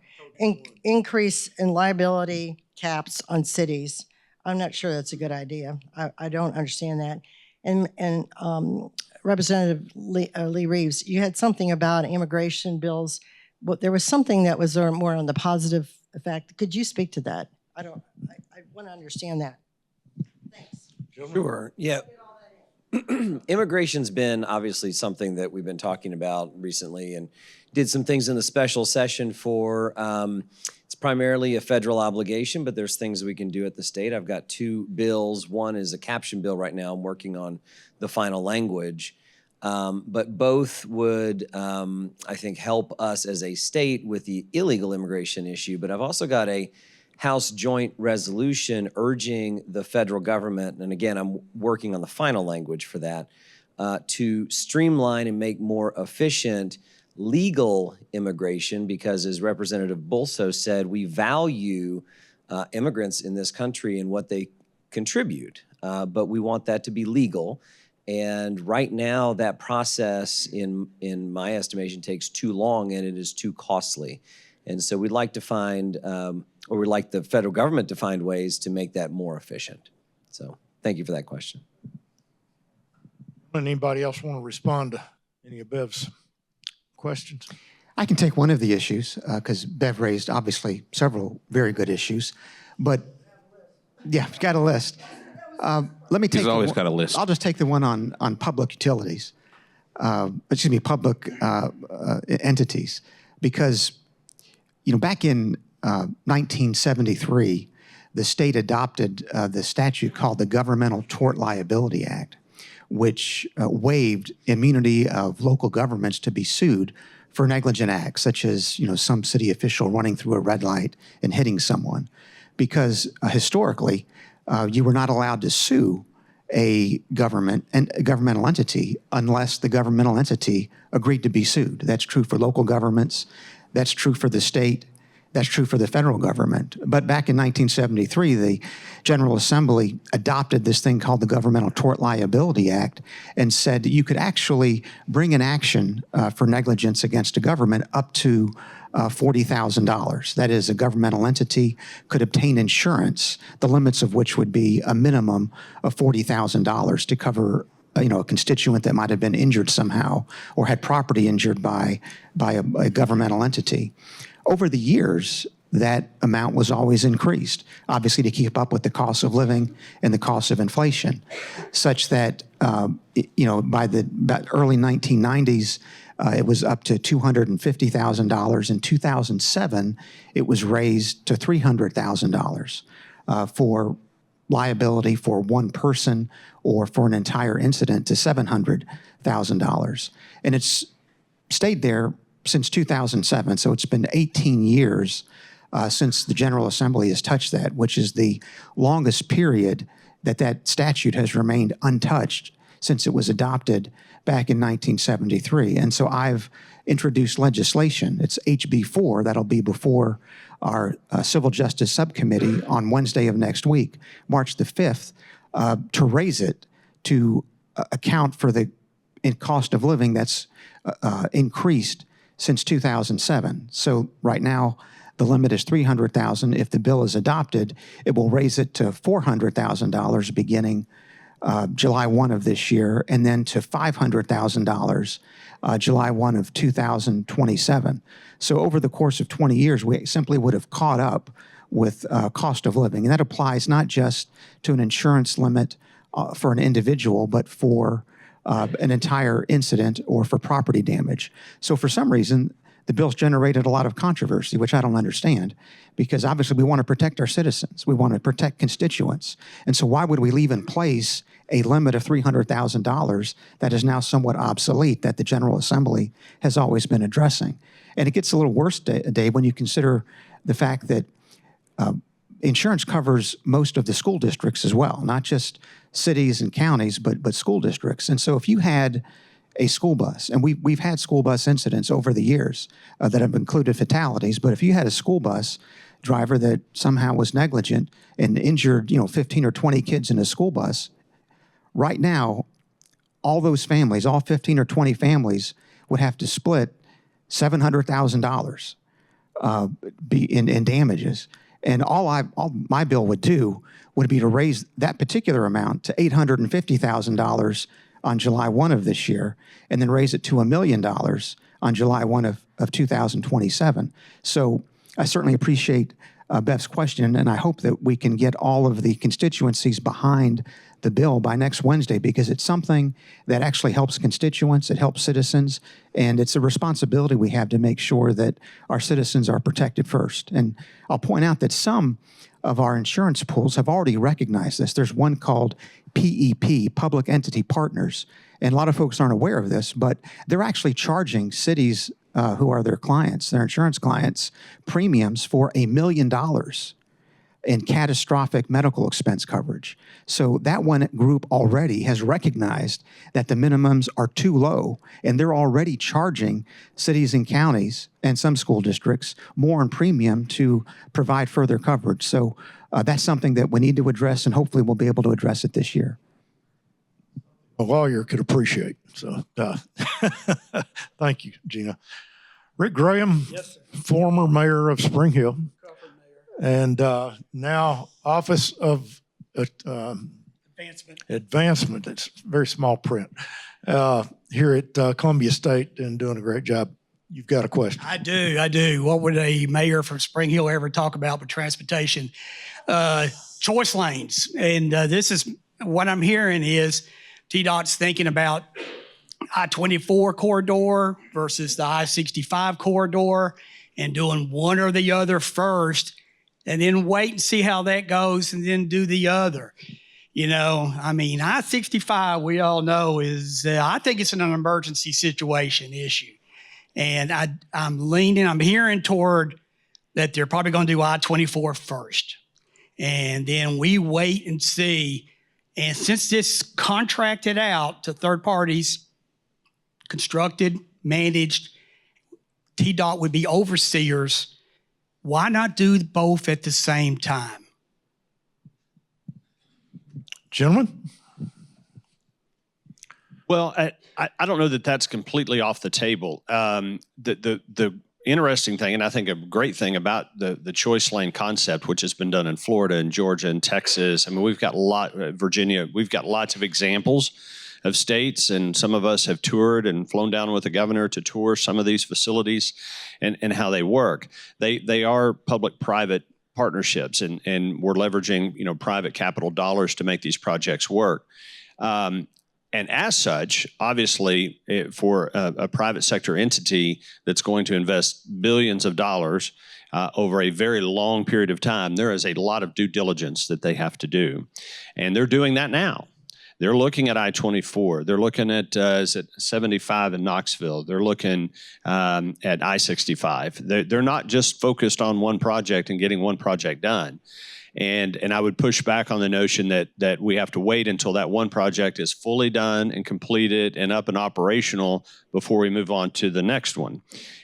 Increase in liability caps on cities. I'm not sure that's a good idea. I don't understand that. And Representative Lee Reeves, you had something about immigration bills. But there was something that was more on the positive effect. Could you speak to that? I want to understand that. Thanks. Sure. Yeah. Immigration's been obviously something that we've been talking about recently and did some things in the special session for, it's primarily a federal obligation, but there's things we can do at the state. I've got two bills. One is a caption bill right now. I'm working on the final language. But both would, I think, help us as a state with the illegal immigration issue. But I've also got a House joint resolution urging the federal government, and again, I'm working on the final language for that, to streamline and make more efficient legal immigration because, as Representative Bulso said, we value immigrants in this country and what they contribute, but we want that to be legal. And right now, that process, in my estimation, takes too long and it is too costly. And so we'd like to find, or we'd like the federal government to find ways to make that more efficient. So thank you for that question. Anybody else want to respond to any of Bev's questions? I can take one of the issues because Bev raised obviously several very good issues, but Yeah, got a list. Let me take. He's always got a list. I'll just take the one on public utilities. Public entities, because back in 1973, the state adopted the statute called the Governmental Tort Liability Act, which waived immunity of local governments to be sued for negligent acts, such as some city official running through a red light and hitting someone, because historically you were not allowed to sue a governmental entity unless the governmental entity agreed to be sued. That's true for local governments. That's true for the state. That's true for the federal government. But back in 1973, the General Assembly adopted this thing called the Governmental Tort Liability Act and said that you could actually bring an action for negligence against a government up to $40,000. That is, a governmental entity could obtain insurance, the limits of which would be a minimum of $40,000 to cover a constituent that might have been injured somehow or had property injured by a governmental entity. Over the years, that amount was always increased, obviously to keep up with the cost of living and the cost of inflation, such that by the early 1990s, it was up to $250,000. In 2007, it was raised to $300,000 for liability for one person or for an entire incident to $700,000. And it's stayed there since 2007, so it's been 18 years since the General Assembly has touched that, which is the longest period that statute has remained untouched since it was adopted back in 1973. And so I've introduced legislation. It's HB 4 that'll be before our Civil Justice Subcommittee on Wednesday of next week, March the 5th, to raise it to account for the cost of living that's increased since 2007. So right now, the limit is $300,000. If the bill is adopted, it will raise it to $400,000 beginning July 1 of this year, and then to $500,000 July 1 of 2027. So over the course of 20 years, we simply would have caught up with cost of living. And that applies not just to an insurance limit for an individual, but for an entire incident or for property damage. So for some reason, the bill's generated a lot of controversy, which I don't understand, because obviously we want to protect our citizens. We want to protect constituents. And so why would we leave in place a limit of $300,000 that is now somewhat obsolete that the General Assembly has always been addressing? And it gets a little worse, Dave, when you consider the fact that insurance covers most of the school districts as well, not just cities and counties, but school districts. And so if you had a school bus, and we've had school bus incidents over the years that have included fatalities, but if you had a school bus driver that somehow was negligent and injured 15 or 20 kids in a school bus, right now, all those families, all 15 or 20 families would have to split $700,000 in damages. And all my bill would do would be to raise that particular amount to $850,000 on July 1 of this year, and then raise it to $1 million on July 1 of 2027. So I certainly appreciate Bev's question, and I hope that we can get all of the constituencies behind the bill by next Wednesday, because it's something that actually helps constituents, it helps citizens, and it's a responsibility we have to make sure that our citizens are protected first. And I'll point out that some of our insurance pools have already recognized this. There's one called PEP, Public Entity Partners, and a lot of folks aren't aware of this, but they're actually charging cities who are their clients, their insurance clients, premiums for $1 million in catastrophic medical expense coverage. So that one group already has recognized that the minimums are too low, and they're already charging cities and counties and some school districts more in premium to provide further coverage. So that's something that we need to address, and hopefully we'll be able to address it this year. A lawyer could appreciate. So thank you, Gina. Rick Graham, Yes, sir. former mayor of Spring Hill, and now Office of Advancement. It's very small print here at Columbia State, and doing a great job. You've got a question. I do. What would a mayor from Spring Hill ever talk about but transportation? choice lanes. And this is what I'm hearing is TDOT's thinking about I-24 corridor versus the I-65 corridor and doing one or the other first and then wait and see how that goes and then do the other. You know, I mean, I-65, we all know is, I think it's an emergency situation issue. And I'm hearing toward that they're probably going to do I-24 first. And then we wait and see. And since this contracted out to third parties, constructed, managed, TDOT would be overseers, why not do both at the same time? Gentlemen? Well, I don't know that that's completely off the table. The interesting thing, and I think a great thing about the choice lane concept, which has been done in Florida and Georgia and Texas. I mean, we've got Virginia, we've got lots of examples of states, and some of us have toured and flown down with the governor to tour some of these facilities and how they work. They are public-private partnerships, and we're leveraging private capital dollars to make these projects work. And as such, obviously, for a private sector entity that's going to invest billions of dollars over a very long period of time, there is a lot of due diligence that they have to do. And they're doing that now. They're looking at I-24. They're looking at, is it 75 in Knoxville? They're looking at I-65. They're not just focused on one project and getting one project done. And I would push back on the notion that we have to wait until that one project is fully done and completed and up and operational before we move on to the next one.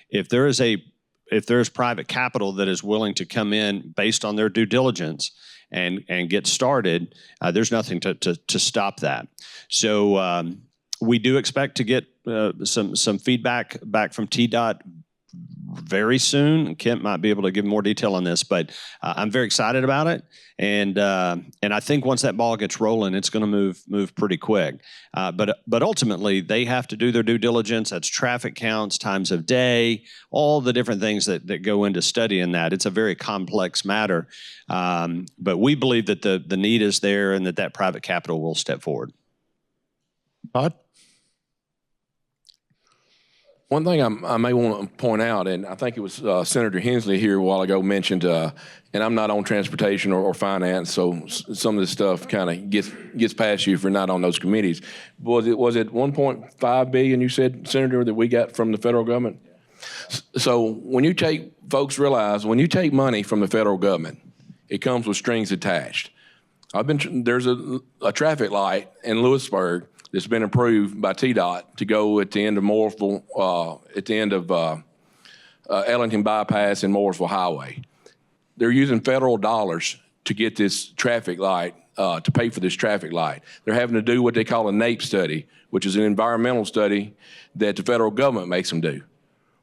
If there's private capital that is willing to come in based on their due diligence and get started, there's nothing to stop that. So we do expect to get some feedback back from TDOT very soon. Kent might be able to give more detail on this, but I'm very excited about it. And I think once that ball gets rolling, it's going to move pretty quick. But ultimately, they have to do their due diligence. That's traffic counts, times of day, all the different things that go into studying that. It's a very complex matter. But we believe that the need is there and that private capital will step forward. Todd? One thing I may want to point out, and I think it was Senator Hensley here a while ago mentioned, and I'm not on transportation or finance, so some of this stuff kind of gets past you if you're not on those committees. Was it 1.5 billion you said, Senator, that we got from the federal government? So when you realize when you take money from the federal government, it comes with strings attached. There's a traffic light in Lewisburg that's been approved by TDOT to go at the end of Mooresville, at the end of Ellington Bypass and Mooresville Highway. They're using federal dollars to get this traffic light, to pay for this traffic light. They're having to do what they call a NAEP study, which is an environmental study that the federal government makes them do.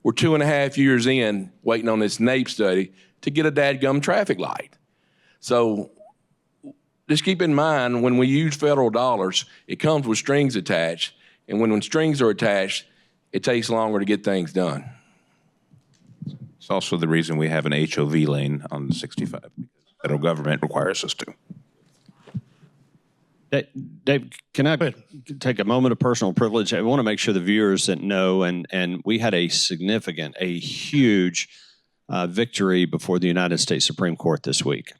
We're 2.5 years in waiting on this NAEP study to get a dadgum traffic light. So just keep in mind, when we use federal dollars, it comes with strings attached. And when strings are attached, it takes longer to get things done. It's also the reason we have an HOV lane on the 65, because the federal government requires us to. Dave, can I take a moment of personal privilege? I want to make sure the viewers that know, and we had a huge victory before the United States Supreme Court this week.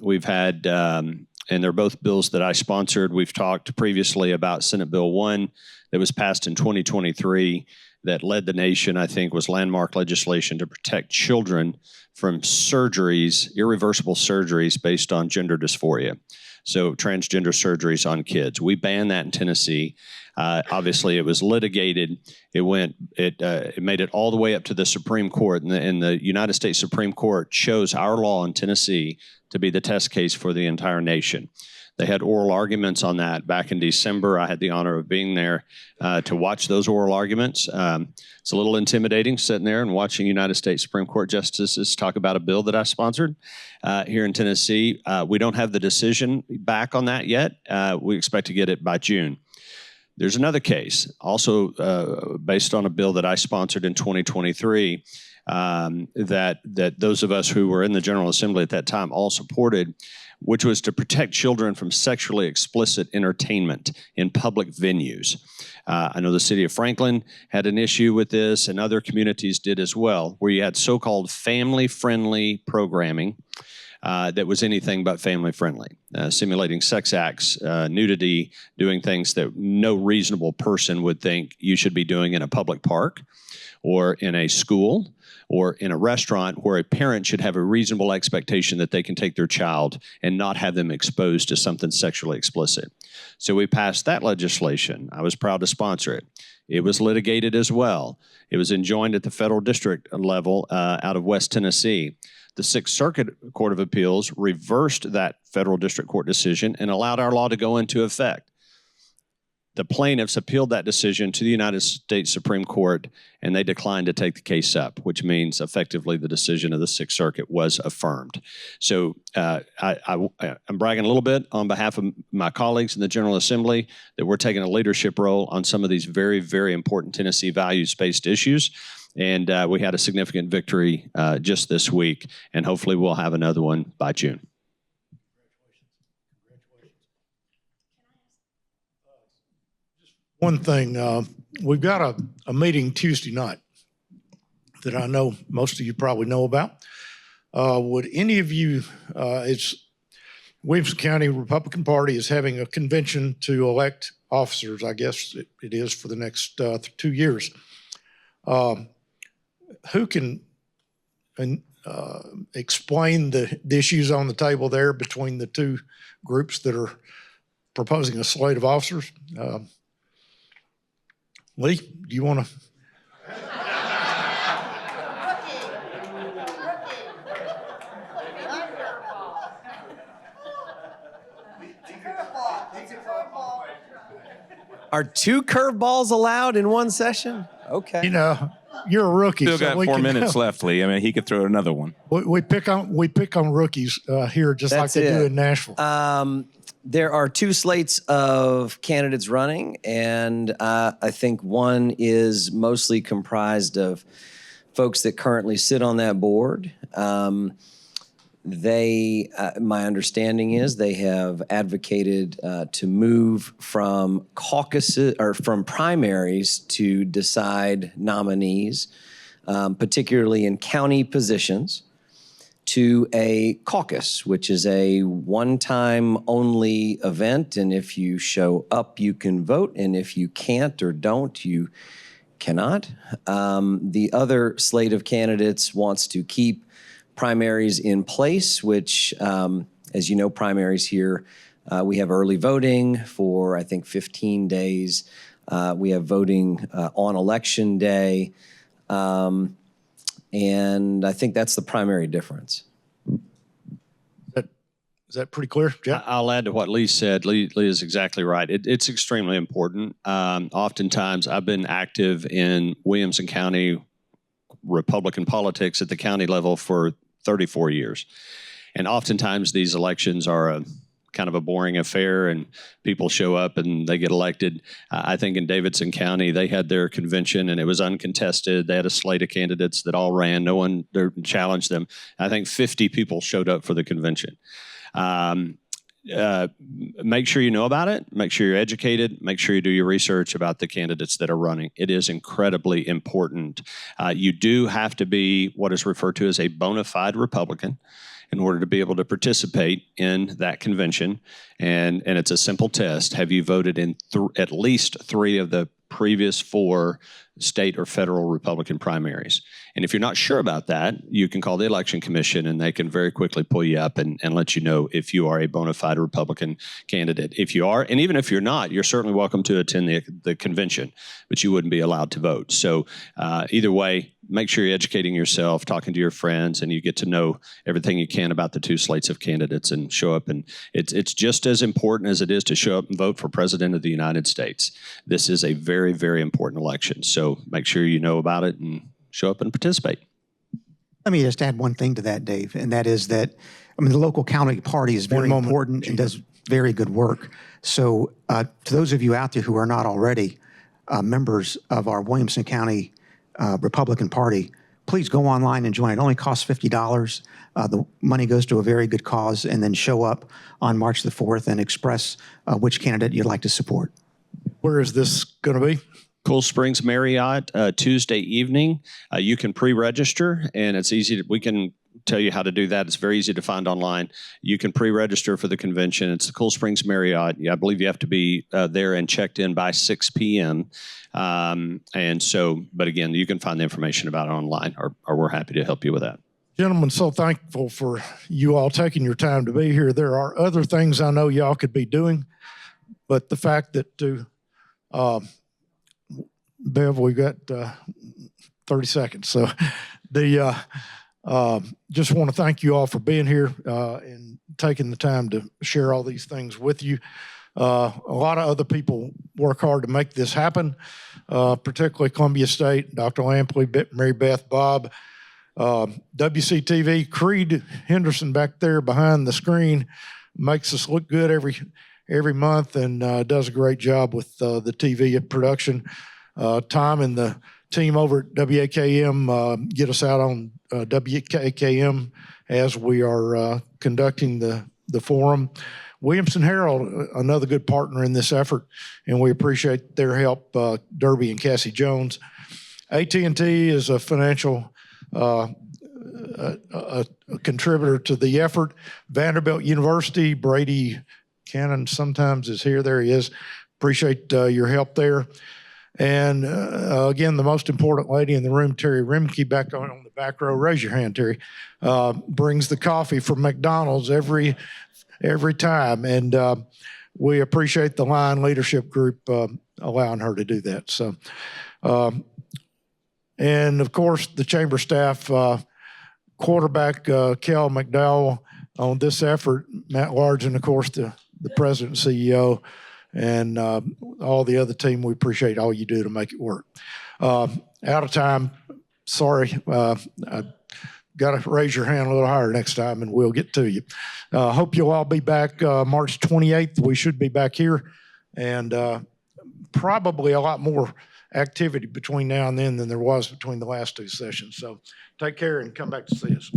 We've had, and they're both bills that I sponsored. We've talked previously about Senate Bill 1 that was passed in 2023 that led the nation, I think, was landmark legislation to protect children from surgeries, irreversible surgeries based on gender dysphoria. So transgender surgeries on kids. We banned that in Tennessee. Obviously, it was litigated. It made it all the way up to the Supreme Court, and the United States Supreme Court chose our law in Tennessee to be the test case for the entire nation. They had oral arguments on that back in December. I had the honor of being there to watch those oral arguments. It's a little intimidating sitting there and watching United States Supreme Court justices talk about a bill that I sponsored here in Tennessee. We don't have the decision back on that yet. We expect to get it by June. There's another case, also based on a bill that I sponsored in 2023, that those of us who were in the General Assembly at that time all supported, which was to protect children from sexually explicit entertainment in public venues. I know the city of Franklin had an issue with this, and other communities did as well, where you had so-called family-friendly programming that was anything but family-friendly, simulating sex acts, nudity, doing things that no reasonable person would think you should be doing in a public park or in a school or in a restaurant, where a parent should have a reasonable expectation that they can take their child and not have them exposed to something sexually explicit. So we passed that legislation. I was proud to sponsor it. It was litigated as well. It was enjoined at the federal district level out of West Tennessee. The Sixth Circuit Court of Appeals reversed that federal district court decision and allowed our law to go into effect. The plaintiffs appealed that decision to the United States Supreme Court, and they declined to take the case up, which means effectively the decision of the Sixth Circuit was affirmed. So I'm bragging a little bit on behalf of my colleagues in the General Assembly that we're taking a leadership role on some of these very, very important Tennessee values-based issues. And we had a significant victory just this week, and hopefully we'll have another one by June. One thing, we've got a meeting Tuesday night that I know most of you probably know about. Would any of you, it's Williamson County Republican Party is having a convention to elect officers, I guess it is, for the next 2 years. Who can explain the issues on the table there between the two groups that are proposing a slate of officers? Lee, do you want to? Are 2 curveballs allowed in one session? Okay. You know, you're a rookie. Still so got 4 minutes left, Lee. I mean, he could throw another one. We pick on rookies here, just That's like they do it. in Nashville. There are 2 slates of candidates running, and I think one is mostly comprised of folks that currently sit on that board. My understanding is they have advocated to move from caucuses or from primaries to decide nominees, particularly in county positions, to a caucus, which is a one-time only event. And if you show up, you can vote. And if you can't or don't, you cannot. The other slate of candidates wants to keep primaries in place, which, as you know, primaries here, we have early voting for, I think, 15 days. We have voting on election day. And I think that's the primary difference. Is that pretty clear, Jeff? I'll add to what Lee said. Lee is exactly right. It's extremely important. Oftentimes, I've been active in Williamson County Republican politics at the county level for 34 years. And oftentimes, these elections are kind of a boring affair, and people show up and they get elected. I think in Davidson County, they had their convention and it was uncontested. They had a slate of candidates that all ran. No one challenged them. I think 50 people showed up for the convention. Make sure you know about it. Make sure you're educated. Make sure you do your research about the candidates that are running. It is incredibly important. You do have to be what is referred to as a bona fide Republican in order to be able to participate in that convention. And it's a simple test. Have you voted in at least 3 of the previous 4 state or federal Republican primaries? And if you're not sure about that, you can call the Election Commission and they can very quickly pull you up and let you know if you are a bona fide Republican candidate. If you are, and even if you're not, you're certainly welcome to attend the convention, but you wouldn't be allowed to vote. So either way, make sure you're educating yourself, talking to your friends, and you get to know everything you can about the 2 slates of candidates and show up. And it's just as important as it is to show up and vote for President of the United States. This is a very, very important election. So make sure you know about it and show up and participate. Let me just add one thing to that, Dave, and that is that, I mean, the local county party is very important and does very good work. So to those of you out there who are not already members of our Williamson County Republican Party, please go online and join. It only costs $50. The money goes to a very good cause, and then show up on March the 4th and express which candidate you'd like to support. Where is this going to be? Cool Springs Marriott, Tuesday evening. You can pre-register, and it's easy. We can tell you how to do that. It's very easy to find online. You can pre-register for the convention. It's the Cool Springs Marriott. I believe you have to be there and checked in by 6 p.m. And so, but again, you can find the information about it online, or we're happy to help you with that. Gentlemen, so thankful for you all taking your time to be here. There are other things I know y'all could be doing, but the fact that Bev, we got 30 seconds. So just want to thank you all for being here and taking the time to share all these things with you. A lot of other people work hard to make this happen, particularly Columbia State, Dr. Lampley, Mary Beth, Bob, WCTV, Creed Henderson back there behind the screen makes us look good every month and does a great job with the TV production. Tom and the team over at WAKM get us out on WAKM as we are conducting the forum. Williamson Herald, another good partner in this effort, and we appreciate their help, Derby and Cassie Jones. AT&T is a financial a contributor to the effort. Vanderbilt University, Brady Cannon sometimes is here. There he is. Appreciate your help there. And again, the most important lady in the room, Terry Rimke, back on the back row. Raise your hand, Terry. Brings the coffee from McDonald's every time, and we appreciate the line leadership group allowing her to do that. So, and of course, the chamber staff, quarterback Kel McDowell on this effort, Matt Large, and of course the president and CEO. And all the other team, we appreciate all you do to make it work. Out of time, sorry. Got to raise your hand a little higher next time, and we'll get to you. Hope you'll all be back March 28th. We should be back here, and probably a lot more activity between now and then than there was between the last two sessions. So take care and come back to see us.